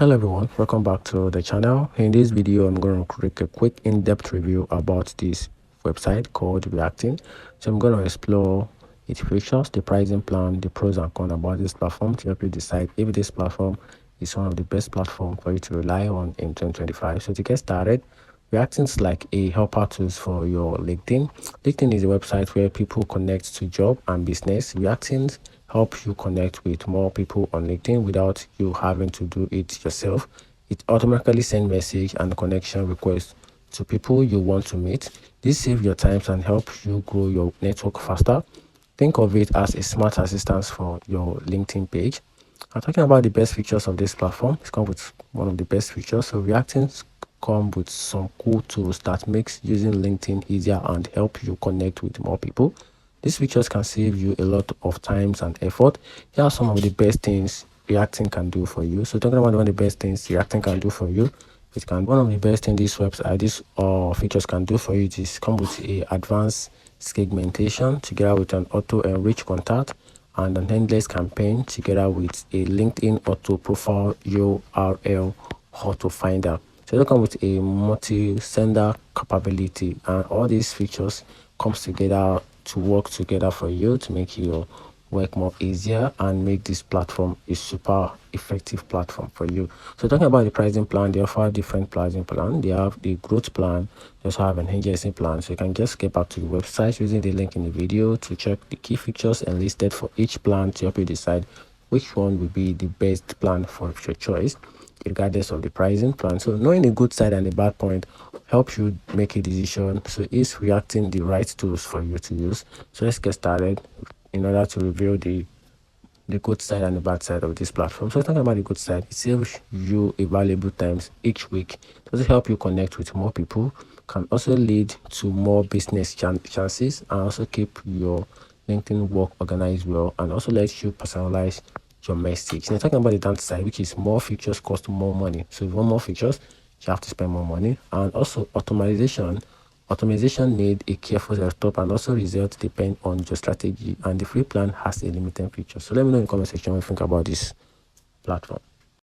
Hello everyone, welcome back to the channel. In this video I'm going to create a quick in-depth review about this website called ReactIn. So I'm going to explore its features, the pricing plan, the pros and cons about this platform to help you decide if this platform is one of the best platforms for you to rely on in 2025. So to get started, ReactIn is like a helper tools for your LinkedIn. LinkedIn is a website where people connect to job and business. ReactIn help you connect with more people on LinkedIn without you having to do it yourself. It automatically sends message and connection requests to people you want to meet. This saves your time and help you grow your network faster. Think of it as a smart assistant for your LinkedIn page. I'm talking about the best features of this platform. It's come with one of the best features. So ReactIn come with some cool tools that makes using LinkedIn easier and help you connect with more people. These features can save you a lot of times and effort. Here are some of the best things ReactIn can do for you. So talking about one of the best things ReactIn can do for you, one of the best things this website, these features can do for you is come with a advanced segmentation together with an auto enrich contact and an endless campaign together with a LinkedIn auto profile URL auto finder. So they come with a multi-sender capability, and all these features comes together to work together for you to make your work more easier and make this platform a super effective platform for you. So talking about the pricing plan, they offer different pricing plan. They have the growth plan, they also have an emergency plan. So you can just get back to the website using the link in the video to check the key features and listed for each plan to help you decide which one will be the best plan for your choice regardless of the pricing plan. So knowing the good side and the bad point helps you make a decision. So is ReactIn the right tools for you to use? So let's get started in order to reveal the good side and the bad side of this platform. So talking about the good side, it saves you a valuable times each week. Does it help you connect with more people? Can also lead to more business chances and also keep your LinkedIn work organized well, and also lets you personalize your message. Now talking about the downside, which is more features cost more money. So if you want more features, you have to spend more money. And also automation need a careful setup, and also results depend on your strategy, and the free plan has a limited feature. So let me know in the comment section what you think about this platform.